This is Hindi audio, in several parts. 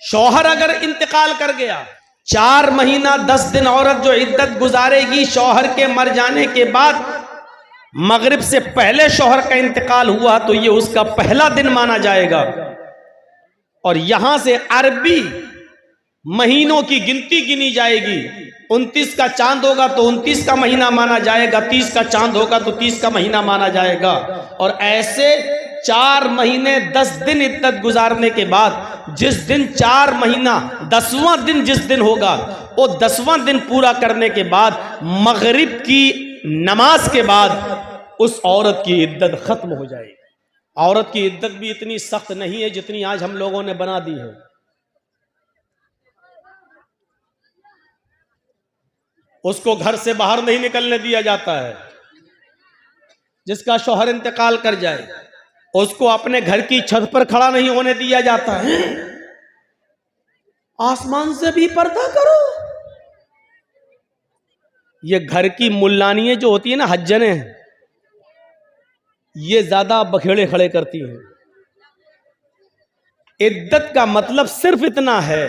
शौहर अगर इंतकाल कर गया, 4 महीना 10 दिन औरत जो इद्दत गुजारेगी, शौहर के मर जाने के बाद मगरिब से पहले शौहर का इंतकाल हुआ तो ये उसका पहला दिन माना जाएगा। और यहां से अरबी महीनों की गिनती गिनी जाएगी। 29 का चांद होगा तो 29 का महीना माना जाएगा, 30 का चांद होगा तो 30 का महीना माना जाएगा। और ऐसे 4 महीने 10 दिन इद्दत गुजारने के बाद जिस दिन 4 महीना 10वां दिन जिस दिन होगा, वो 10वां दिन पूरा करने के बाद मगरिब की नमाज के बाद उस औरत की इद्दत खत्म हो जाएगी। औरत की इद्दत भी इतनी सख्त नहीं है जितनी आज हम लोगों ने बना दी है। उसको घर से बाहर नहीं निकलने दिया जाता है। जिसका शौहर इंतकाल कर जाए उसको अपने घर की छत पर खड़ा नहीं होने दिया जाता है। आसमान से भी पर्दा करो। ये घर की मुल्लानियां जो होती है ना, हज्जने, ये ज्यादा बखेड़े खड़े करती हैं। इद्दत का मतलब सिर्फ इतना है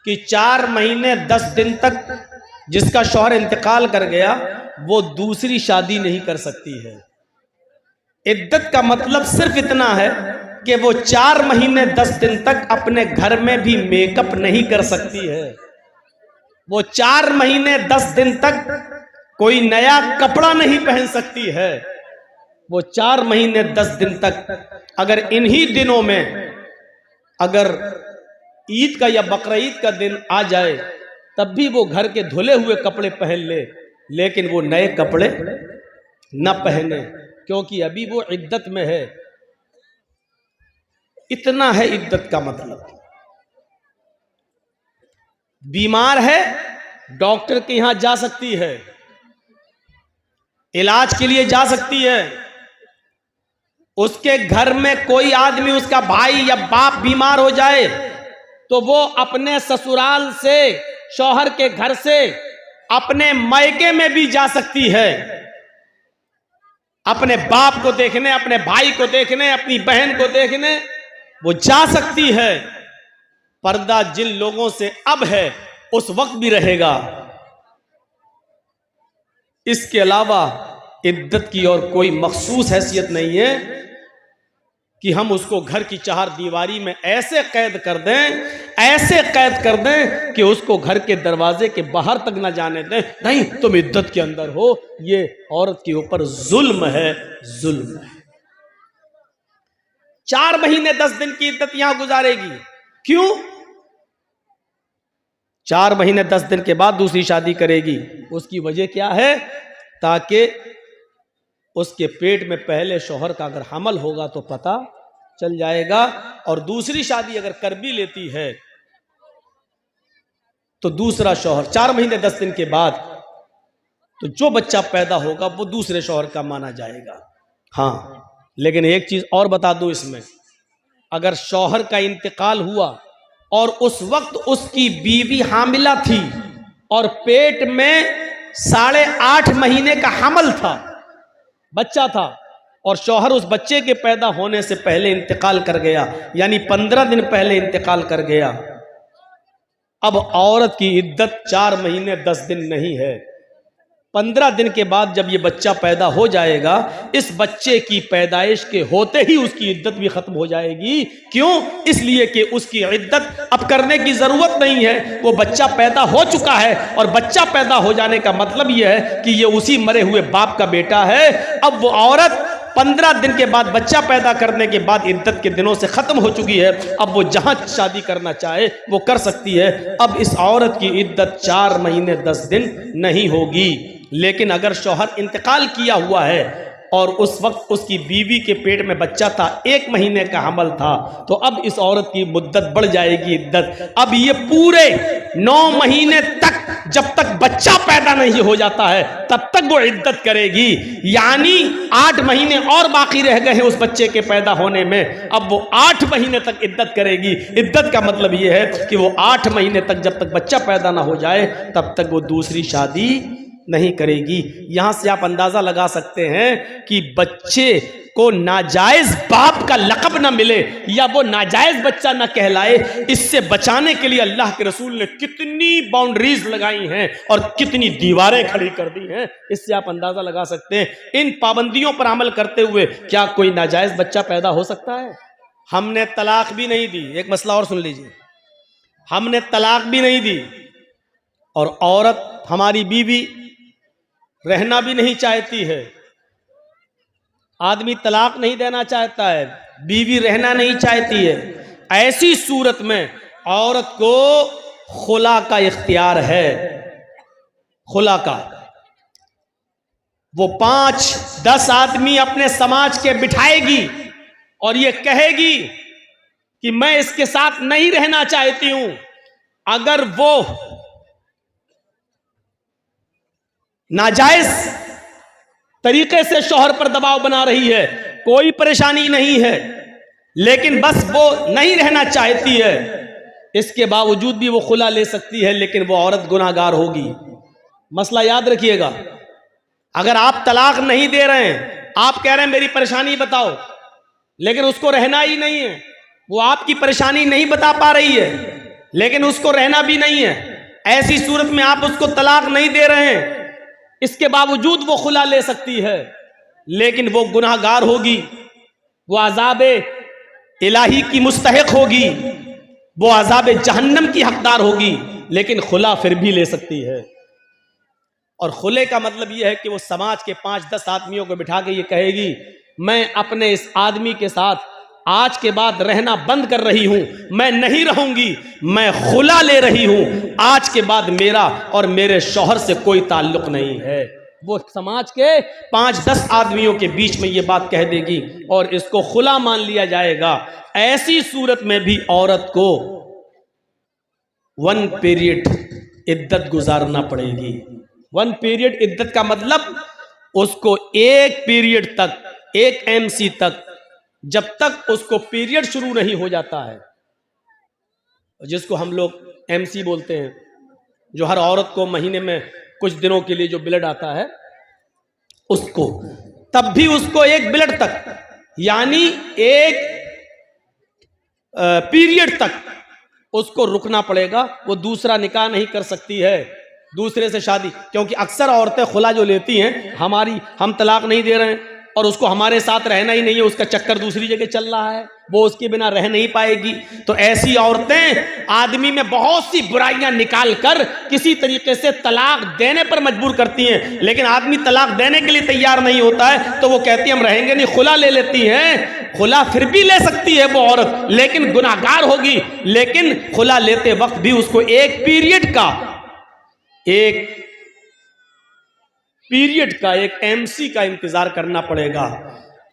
कि 4 महीने 10 दिन तक जिसका शौहर इंतकाल कर गया वो दूसरी शादी नहीं कर सकती है। इद्दत का मतलब सिर्फ इतना है कि वो 4 महीने 10 दिन तक अपने घर में भी मेकअप नहीं कर सकती है। वो 4 महीने 10 दिन तक कोई नया कपड़ा नहीं पहन सकती है। वो 4 महीने 10 दिन तक अगर इन्हीं दिनों में अगर ईद का या बकरीद का दिन आ जाए तब भी वो घर के धुले हुए कपड़े पहन ले, लेकिन वो नए कपड़े न पहने, क्योंकि अभी वो इद्दत में है। इतना है इद्दत का मतलब। बीमार है, डॉक्टर के यहां जा सकती है, इलाज के लिए जा सकती है। उसके घर में कोई आदमी, उसका भाई या बाप बीमार हो जाए तो वो अपने ससुराल से, शौहर के घर से अपने मायके में भी जा सकती है, अपने बाप को देखने, अपने भाई को देखने, अपनी बहन को देखने वो जा सकती है। पर्दा जिन लोगों से अब है उस वक्त भी रहेगा। इसके अलावा इद्दत की और कोई मखसूस हैसियत नहीं है कि हम उसको घर की 4 दीवारी में ऐसे कैद कर दें, ऐसे कैद कर दें कि उसको घर के दरवाजे के बाहर तक ना जाने दें। नहीं, तुम इद्दत के अंदर हो। ये औरत के ऊपर जुल्म है, जुल्म है। 4 महीने 10 दिन की इद्दत यहां गुजारेगी। क्यों? 4 महीने 10 दिन के बाद दूसरी शादी करेगी। उसकी वजह क्या है? ताकि उसके पेट में पहले शौहर का अगर हमल होगा तो पता चल जाएगा, और दूसरी शादी अगर कर भी लेती है तो दूसरा शौहर 4 महीने 10 दिन के बाद तो जो बच्चा पैदा होगा वो दूसरे शौहर का माना जाएगा। हाँ, लेकिन एक चीज और बता दूं इसमें, अगर शौहर का इंतकाल हुआ और उस वक्त उसकी बीवी हामिला थी और पेट में 8.5 महीने का हमल था, बच्चा था, और शौहर उस बच्चे के पैदा होने से पहले इंतकाल कर गया, यानी 15 दिन पहले इंतकाल कर गया, अब औरत की इद्दत 4 महीने 10 दिन नहीं है। 15 दिन के बाद जब ये बच्चा पैदा हो जाएगा, इस बच्चे की पैदाइश के होते ही उसकी इद्दत भी खत्म हो जाएगी। क्यों? इसलिए कि उसकी इद्दत अब करने की जरूरत नहीं है, वो बच्चा पैदा हो चुका है, और बच्चा पैदा हो जाने का मतलब यह है कि ये उसी मरे हुए बाप का बेटा है। अब वो औरत 15 दिन के बाद, बच्चा पैदा करने के बाद इद्दत के दिनों से खत्म हो चुकी है। अब वो जहां शादी करना चाहे वो कर सकती है। अब इस औरत की इद्दत 4 महीने 10 दिन नहीं होगी। लेकिन अगर शौहर इंतकाल किया हुआ है और उस वक्त उसकी बीवी के पेट में बच्चा था, 1 महीने का हमल था, तो अब इस औरत की मुद्दत बढ़ जाएगी, इद्दत। अब ये पूरे 9 महीने तक, जब तक बच्चा पैदा नहीं हो जाता है तब तक वो इद्दत करेगी। यानी 8 महीने और बाकी रह गए हैं उस बच्चे के पैदा होने में, अब वो 8 महीने तक इद्दत करेगी। इद्दत का मतलब ये है कि वो 8 महीने तक, जब तक बच्चा पैदा ना हो जाए तब तक वो दूसरी शादी नहीं करेगी। यहां से आप अंदाजा लगा सकते हैं कि बच्चे को नाजायज बाप का लक़ब ना मिले या वो नाजायज बच्चा ना कहलाए, इससे बचाने के लिए अल्लाह के रसूल ने कितनी बाउंड्रीज लगाई हैं और कितनी दीवारें खड़ी कर दी हैं, इससे आप अंदाजा लगा सकते हैं। इन पाबंदियों पर अमल करते हुए क्या कोई नाजायज बच्चा पैदा हो सकता है? हमने तलाक भी नहीं दी, एक मसला और सुन लीजिए, हमने तलाक भी नहीं दी और औरत हमारी बीवी रहना भी नहीं चाहती है। आदमी तलाक नहीं देना चाहता है, बीवी रहना नहीं चाहती है, ऐसी सूरत में औरत को खुला का इख्तियार है। खुला का वो 5-10 आदमी अपने समाज के बिठाएगी और ये कहेगी कि मैं इसके साथ नहीं रहना चाहती हूं। अगर वो नाजायज तरीके से शौहर पर दबाव बना रही है, कोई परेशानी नहीं है, लेकिन बस वो नहीं रहना चाहती है, इसके बावजूद भी वो खुला ले सकती है, लेकिन वो औरत गुनाहगार होगी। मसला याद रखिएगा। अगर आप तलाक नहीं दे रहे हैं, आप कह रहे हैं मेरी परेशानी बताओ, लेकिन उसको रहना ही नहीं है, वो आपकी परेशानी नहीं बता पा रही है, लेकिन उसको रहना भी नहीं है, ऐसी सूरत में आप उसको तलाक नहीं दे रहे हैं, इसके बावजूद वो खुला ले सकती है, लेकिन वो गुनाहगार होगी, वो अज़ाब इलाही की मुस्तहिक होगी, वो अज़ाब जहन्नम की हकदार होगी, लेकिन खुला फिर भी ले सकती है। और खुले का मतलब यह है कि वो समाज के 5-10 आदमियों को बिठा के ये कहेगी मैं अपने इस आदमी के साथ आज के बाद रहना बंद कर रही हूं, मैं नहीं रहूंगी, मैं खुला ले रही हूं, आज के बाद मेरा और मेरे शौहर से कोई ताल्लुक नहीं है। वो समाज के 5-10 आदमियों के बीच में ये बात कह देगी और इसको खुला मान लिया जाएगा। ऐसी सूरत में भी औरत को 1 पीरियड इद्दत गुजारना पड़ेगी। 1 पीरियड इद्दत का मतलब उसको 1 पीरियड तक, 1 MC तक, जब तक उसको पीरियड शुरू नहीं हो जाता है, जिसको हम लोग MC बोलते हैं, जो हर औरत को महीने में कुछ दिनों के लिए जो ब्लड आता है उसको, तब भी उसको 1 ब्लड तक यानी 1 पीरियड तक उसको रुकना पड़ेगा। वो दूसरा निकाह नहीं कर सकती है, दूसरे से शादी, क्योंकि अक्सर औरतें खुला जो लेती हैं, हम तलाक नहीं दे रहे हैं और उसको हमारे साथ रहना ही नहीं है, उसका चक्कर दूसरी जगह चल रहा है, वो उसके बिना रह नहीं पाएगी। तो ऐसी औरतें आदमी में बहुत सी बुराइयां निकाल कर किसी तरीके से तलाक देने पर मजबूर करती हैं, लेकिन आदमी तलाक देने के लिए तैयार नहीं होता है, तो वो कहती है हम रहेंगे नहीं, खुला ले लेती हैं। खुला फिर भी ले सकती है वो औरत, लेकिन गुनाहगार होगी। लेकिन खुला लेते वक्त भी उसको 1 पीरियड का, 1 MC का इंतजार करना पड़ेगा।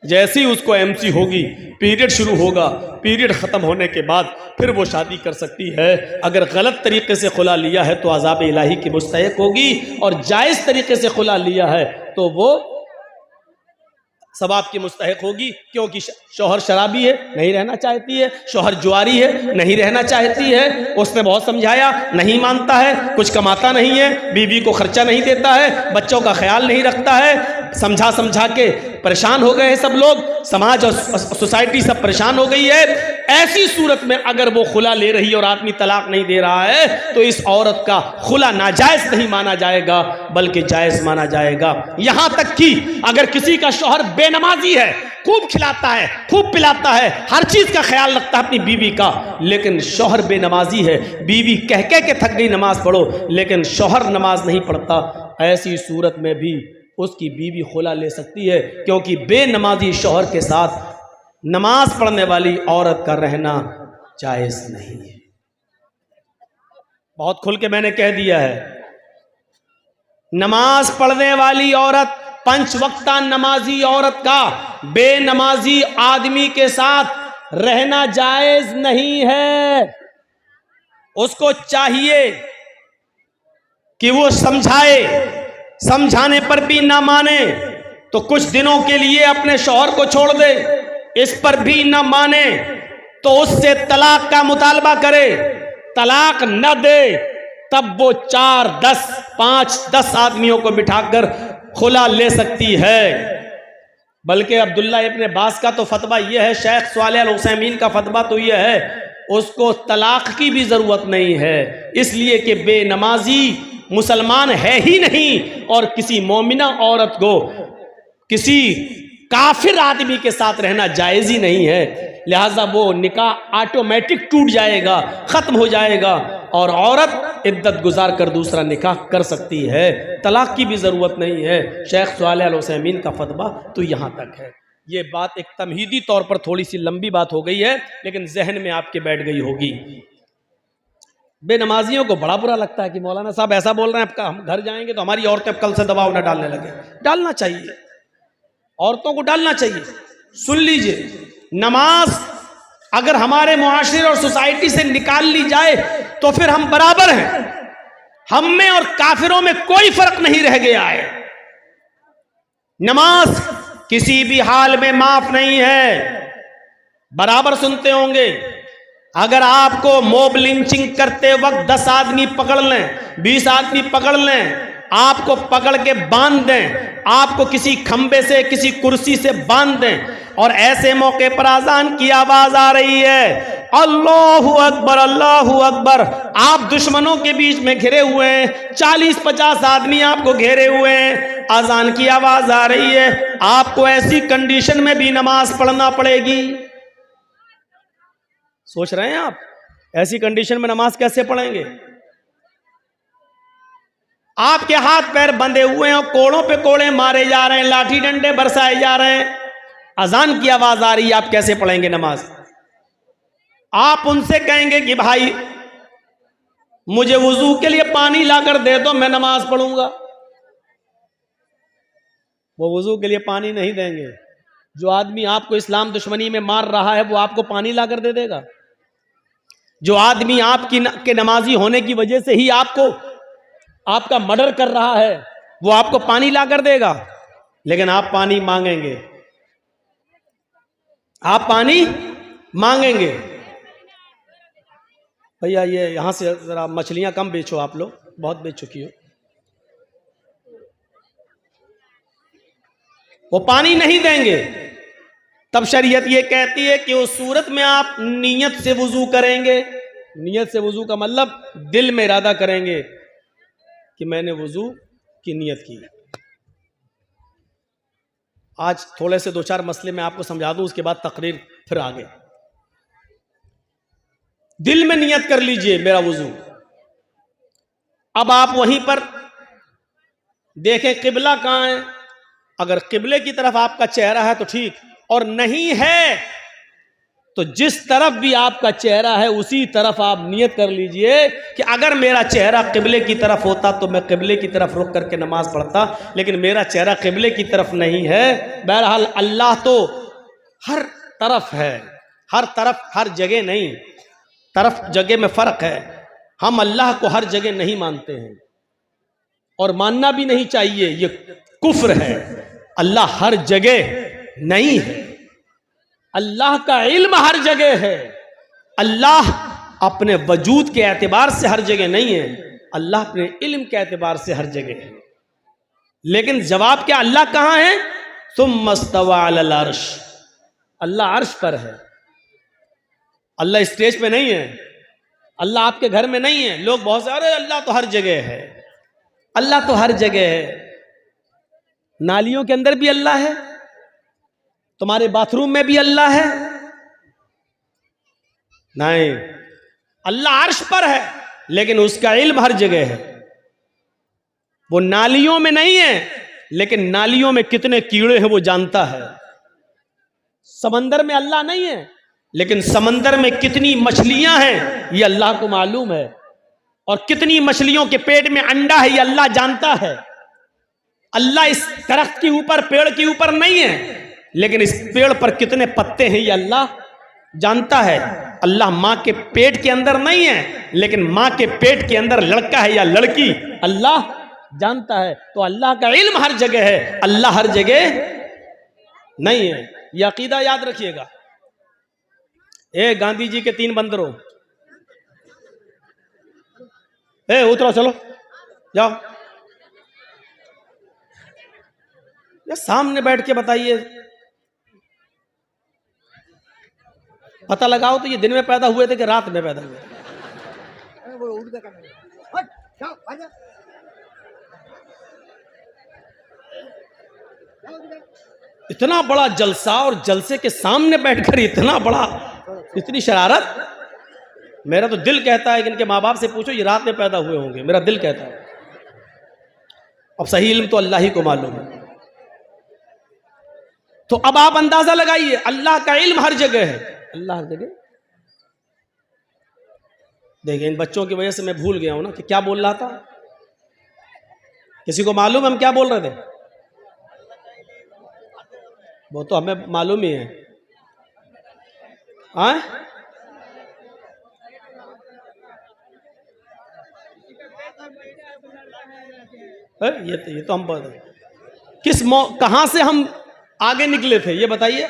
जैसे ही उसको MC होगी, पीरियड शुरू होगा, पीरियड खत्म होने के बाद फिर वो शादी कर सकती है। अगर गलत तरीके से खुला लिया है तो अज़ाब इलाही की मुस्तहिक होगी, और जायज़ तरीके से खुला लिया है तो वो सवाब की मुस्तहिक होगी, क्योंकि शौहर शराबी है, नहीं रहना चाहती है, शौहर जुआरी है, नहीं रहना चाहती है, उसने बहुत समझाया, नहीं मानता है, कुछ कमाता नहीं है, बीवी को खर्चा नहीं देता है, बच्चों का ख्याल नहीं रखता है, समझा समझा के परेशान हो गए हैं सब लोग, समाज और सोसाइटी सब परेशान हो गई है। ऐसी सूरत में अगर वो खुला ले रही है और आदमी तलाक नहीं दे रहा है, तो इस औरत का खुला नाजायज नहीं माना जाएगा, बल्कि जायज माना जाएगा। यहां तक कि अगर किसी का शौहर बेनमाजी है, खूब खिलाता है, खूब पिलाता है, हर चीज का ख्याल रखता है अपनी बीवी का, लेकिन शौहर बेनमाजी है, बीवी कह के थक गई नमाज पढ़ो, लेकिन शौहर नमाज नहीं पढ़ता, ऐसी सूरत में भी उसकी बीवी खुला ले सकती है, क्योंकि बेनमाजी शौहर के साथ नमाज पढ़ने वाली औरत का रहना जायज नहीं है। बहुत खुल के मैंने कह दिया है, नमाज पढ़ने वाली औरत, 5 वक्ता नमाजी औरत का बेनमाजी आदमी के साथ रहना जायज नहीं है। उसको चाहिए कि वो समझाए, समझाने पर भी ना माने तो कुछ दिनों के लिए अपने शौहर को छोड़ दे, इस पर भी ना माने तो उससे तलाक का मुतालबा करे, तलाक न दे तब वो 4, 10 आदमियों को बिठाकर खुला ले सकती है। बल्कि अब्दुल्ला इब्न बास का तो फतवा यह है, शेख सालेह अल उसैमीन का फतवा तो यह है, उसको तलाक की भी ज़रूरत नहीं है, इसलिए कि बेनमाजी मुसलमान है ही नहीं और किसी मोमिना औरत को किसी काफिर आदमी के साथ रहना जायज़ ही नहीं है। लिहाजा वो निकाह ऑटोमेटिक टूट जाएगा, ख़त्म हो जाएगा और औरत इद्दत गुजार कर दूसरा निकाह कर सकती है, तलाक की भी ज़रूरत नहीं है। शेख सालेह अल उसैमीन का फतवा तो यहाँ तक है। ये बात एक तमहीदी तौर पर थोड़ी सी लंबी बात हो गई है, लेकिन जहन में आपके बैठ गई होगी। बेनमाजियों को बड़ा बुरा लगता है कि मौलाना साहब ऐसा बोल रहे हैं, आपका हम घर जाएंगे तो हमारी औरतें कल से दबाव न डालने लगे। डालना चाहिए, औरतों को डालना चाहिए। सुन लीजिए, नमाज अगर हमारे मुआशरे और सोसाइटी से निकाल ली जाए तो फिर हम बराबर हैं, हम में और काफिरों में कोई फर्क नहीं रह गया है। नमाज किसी भी हाल में माफ नहीं है। बराबर सुनते होंगे, अगर आपको मोब लिंचिंग करते वक्त 10 आदमी पकड़ लें, 20 आदमी पकड़ लें, आपको पकड़ के बांध दें, आपको किसी खंबे से किसी कुर्सी से बांध दें और ऐसे मौके पर अजान की आवाज आ रही है, अल्लाहु अकबर अल्लाहु अकबर, आप दुश्मनों के बीच में घिरे हुए हैं, 40-50 आदमी आपको घेरे हुए हैं, अजान की आवाज आ रही है, आपको ऐसी कंडीशन में भी नमाज पढ़ना पड़ेगी। सोच रहे हैं आप, ऐसी कंडीशन में नमाज कैसे पढ़ेंगे? आपके हाथ पैर बंधे हुए हैं और कोड़ों पे कोड़े मारे जा रहे हैं, लाठी डंडे बरसाए जा रहे हैं, अजान की आवाज आ रही है, आप कैसे पढ़ेंगे नमाज? आप उनसे कहेंगे कि भाई मुझे वुजू के लिए पानी लाकर दे दो, मैं नमाज पढ़ूंगा। वो वुजू के लिए पानी नहीं देंगे। जो आदमी आपको इस्लाम दुश्मनी में मार रहा है वो आपको पानी लाकर दे देगा? जो आदमी आपके नमाजी होने की वजह से ही आपका मर्डर कर रहा है वो आपको पानी लाकर देगा? लेकिन आप पानी मांगेंगे, आप पानी मांगेंगे। भैया ये यहां से जरा मछलियां कम बेचो, आप लोग बहुत बेच चुकी हो। वो पानी नहीं देंगे। तब शरीयत ये कहती है कि उस सूरत में आप नीयत से वुजू करेंगे। नीयत से वुजू का मतलब दिल में इरादा करेंगे कि मैंने वुजू की नीयत की। आज थोड़े से 2-4 मसले मैं आपको समझा दूं, उसके बाद तकरीर फिर आगे। दिल में नियत कर लीजिए मेरा वुजू। अब आप वहीं पर देखें किबला कहां है। अगर किबले की तरफ आपका चेहरा है तो ठीक, और नहीं है तो जिस तरफ भी आपका चेहरा है उसी तरफ आप नियत कर लीजिए कि अगर मेरा चेहरा किबले की तरफ होता तो मैं किबले की तरफ रुक करके नमाज पढ़ता, लेकिन मेरा चेहरा किबले की तरफ नहीं है। बहरहाल अल्लाह तो हर तरफ है, हर तरफ, हर जगह नहीं, तरफ जगह में फर्क है। हम अल्लाह को हर जगह नहीं मानते हैं और मानना भी नहीं चाहिए, ये कुफ्र है। अल्लाह हर जगह नहीं है, अल्लाह का इल्म हर जगह है। अल्लाह अपने वजूद के एतबार से हर जगह नहीं है, अल्लाह अपने इल्म के एतबार से हर जगह है। लेकिन जवाब क्या, अल्लाह कहां है? सुम्मा इस्तवा अलल अर्श, अल्लाह अर्श पर है। अल्लाह स्टेज पे नहीं है, अल्लाह आपके घर में नहीं है। लोग बहुत सारे, अल्लाह तो हर जगह है, अल्लाह तो हर जगह है। नालियों के अंदर भी अल्लाह है, तुम्हारे बाथरूम में भी अल्लाह है? नहीं, अल्लाह अर्श पर है लेकिन उसका इल्म हर जगह है। वो नालियों में नहीं है लेकिन नालियों में कितने कीड़े हैं वो जानता है। समंदर में अल्लाह नहीं है लेकिन समंदर में कितनी मछलियां हैं ये अल्लाह को मालूम है, और कितनी मछलियों के पेट में अंडा है ये अल्लाह जानता है। अल्लाह इस दरख्त के ऊपर, पेड़ के ऊपर नहीं है, लेकिन इस पेड़ पर कितने पत्ते हैं ये अल्लाह जानता है। अल्लाह माँ के पेट के अंदर नहीं है लेकिन माँ के पेट के अंदर लड़का है या लड़की अल्लाह जानता है। तो अल्लाह का इल्म हर जगह है, अल्लाह हर जगह नहीं है। यह अकीदा याद रखिएगा। ए गांधी जी के 3 बंदरों, ए उतरो, चलो जाओ, ये सामने बैठ के बताइए पता लगाओ तो ये दिन में पैदा हुए थे कि रात में पैदा हुए थे? इतना बड़ा जलसा और जलसे के सामने बैठकर इतना बड़ा, इतनी शरारत। मेरा तो दिल कहता है कि इनके माँ बाप से पूछो ये रात में पैदा हुए होंगे, मेरा दिल कहता है। अब सही इल्म तो अल्लाह ही को मालूम है। तो अब आप अंदाजा लगाइए, अल्लाह का इल्म हर जगह है, अल्लाह हर जगह। देखिए इन बच्चों की वजह से मैं भूल गया हूं ना कि क्या बोल रहा था। किसी को मालूम हम क्या बोल रहे थे? वो तो हमें मालूम ही है। हाँ, ये तो हम कहां से हम आगे निकले थे ये बताइए।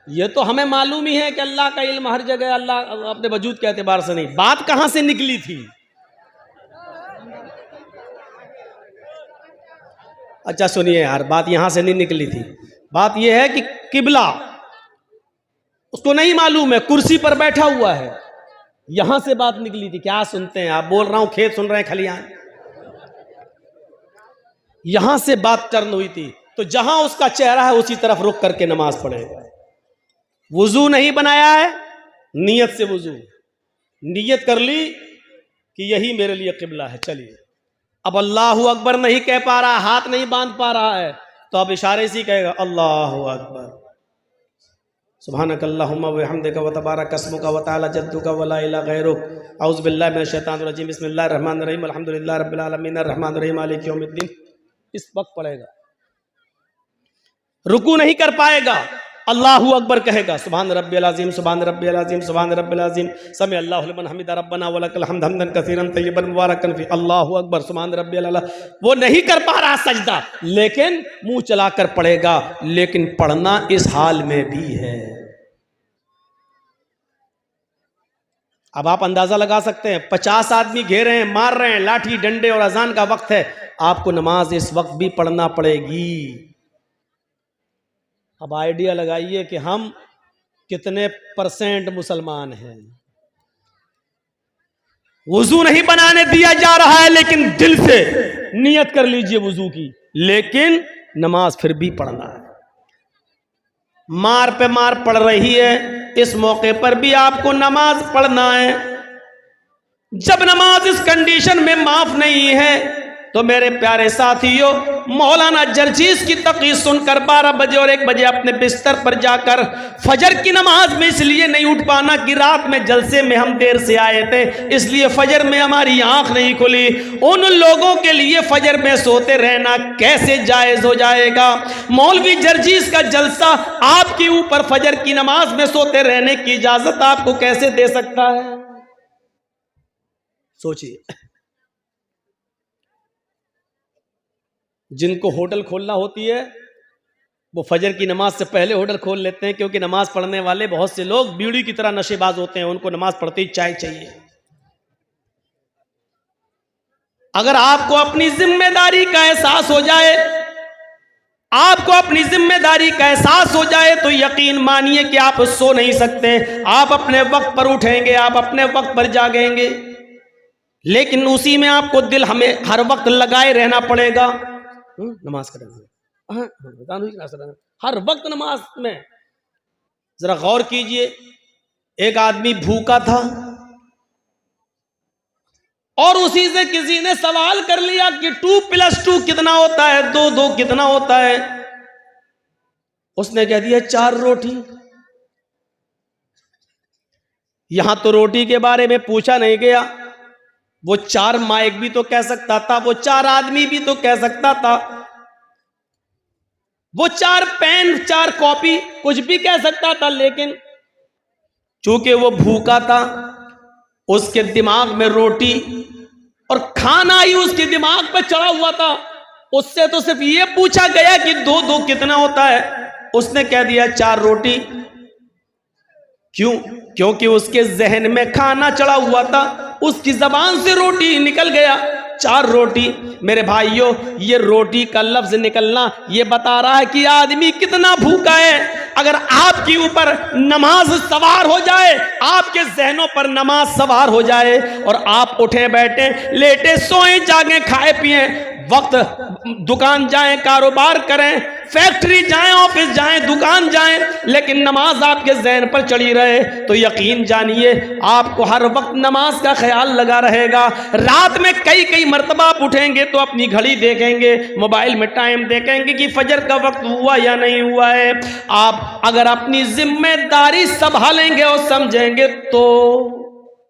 ये तो हमें मालूम ही है कि अल्लाह का इल्म हर जगह, अल्लाह अपने वजूद के एतबार से नहीं। बात कहां से निकली थी? अच्छा सुनिए यार, बात यहां से नहीं निकली थी। बात यह है कि किबला उसको नहीं मालूम है, कुर्सी पर बैठा हुआ है, यहां से बात निकली थी। क्या सुनते हैं आप? बोल रहा हूं खेत सुन रहे हैं, खलियान। यहां से बात टर्न हुई थी। तो जहां उसका चेहरा है उसी तरफ रुक करके नमाज पढ़ेगा। वुजू नहीं बनाया है, नियत से वुजू, नियत कर ली कि यही मेरे लिए किबला है। चलिए अब अल्लाहु अकबर नहीं कह पा रहा, हाथ नहीं बांध पा रहा है, तो अब इशारे से ही कहेगा अल्लाहु अकबर, सुब्हानकल्लाहुम्मा व बिहम्दिका व तबारक अस्मुका व तआला जद्दुका व ला इलाहा गैरुक, औज़ु बिल्लाहि मिनश शैतानिर रजीम, बिस्मिल्लाहिर रहमानिर रहीम, अल्हम्दुलिल्लाहि रब्बिल आलमीन, अर्रहमानिर रहीम, मालिकि यौमिद्दीन। इस वक्त पढ़ेगा, रुकू नहीं कर पाएगा, अल्लाहु अकबर कहेगा, सुभान रब्बियल अज़ीम, सुभान रब्बियल अज़ीम, सुभान रब्बियल अज़ीम, समी अल्लाहु लिमन हमिदा, रब्बना व लकल हम्द, हम्दन कसीरन तय्यबन मुबारकन फी, अल्लाहु अकबर, सुभान रब्बियल अला। वो नहीं कर पा रहा सजदा, लेकिन मुंह चलाकर पढ़ेगा। लेकिन पढ़ना इस हाल में भी है। अब आप अंदाजा लगा सकते हैं, 50 आदमी घेरे हैं, मार रहे हैं, लाठी डंडे, और अजान का वक्त है, आपको नमाज इस वक्त भी पढ़ना पड़ेगी। अब आइडिया लगाइए कि हम कितने % मुसलमान हैं। वुजू नहीं बनाने दिया जा रहा है, लेकिन दिल से नियत कर लीजिए वुजू की, लेकिन नमाज फिर भी पढ़ना है। मार पे मार पड़ रही है, इस मौके पर भी आपको नमाज पढ़ना है। जब नमाज इस कंडीशन में माफ नहीं है, तो मेरे प्यारे साथियों, मौलाना जर्जीस की तक़रीर सुनकर 12 बजे और 1 बजे अपने बिस्तर पर जाकर फजर की नमाज में इसलिए नहीं उठ पाना कि रात में जलसे में हम देर से आए थे, इसलिए फजर में हमारी आंख नहीं खुली। उन लोगों के लिए फजर में सोते रहना कैसे जायज़ हो जाएगा? मौलवी जर्जीस का जलसा आपके ऊपर फजर की नमाज में सोते रहने की इजाजत आपको कैसे दे सकता है? सोचिए। जिनको होटल खोलना होती है वो फजर की नमाज से पहले होटल खोल लेते हैं, क्योंकि नमाज पढ़ने वाले बहुत से लोग बीड़ी की तरह नशेबाज होते हैं, उनको नमाज पढ़ते ही चाय चाहिए। अगर आपको अपनी जिम्मेदारी का एहसास हो जाए, आपको अपनी जिम्मेदारी का एहसास हो जाए, तो यकीन मानिए कि आप सो नहीं सकते। आप अपने वक्त पर उठेंगे, आप अपने वक्त पर जागेंगे, लेकिन उसी में आपको दिल हमें हर वक्त लगाए रहना पड़ेगा। नमाज करेंगे, हर वक्त नमाज में। जरा गौर कीजिए, एक आदमी भूखा था और उसी से किसी ने सवाल कर लिया कि 2 + 2 कितना होता है, 2 2 कितना होता है? उसने कह दिया 4 रोटी। यहां तो रोटी के बारे में पूछा नहीं गया, वो 4 माइक भी तो कह सकता था, वो 4 आदमी भी तो कह सकता था, वो 4 पेन, 4 कॉपी, कुछ भी कह सकता था। लेकिन चूंकि वो भूखा था, उसके दिमाग में रोटी और खाना ही उसके दिमाग पे चढ़ा हुआ था। उससे तो सिर्फ ये पूछा गया कि 2 2 कितना होता है, उसने कह दिया 4 रोटी। क्यों? क्योंकि उसके जहन में खाना चढ़ा हुआ था, उसकी जबान से रोटी निकल गया। 4 रोटी। मेरे भाइयों, ये रोटी का लफ्ज निकलना ये बता रहा है कि आदमी कितना भूखा है। अगर आपके ऊपर नमाज सवार हो जाए, आपके जहनों पर नमाज सवार हो जाए और आप उठे बैठे लेटे सोए जागे खाए पिए, वक्त दुकान जाएं, कारोबार करें, फैक्ट्री जाएं, ऑफिस जाएं, दुकान जाएं, लेकिन नमाज आपके ज़हन पर चढ़ी रहे तो यकीन जानिए आपको हर वक्त नमाज का ख्याल लगा रहेगा। रात में कई कई मर्तबा आप उठेंगे तो अपनी घड़ी देखेंगे, मोबाइल में टाइम देखेंगे कि फजर का वक्त हुआ या नहीं हुआ है। आप अगर अपनी जिम्मेदारी संभालेंगे और समझेंगे तो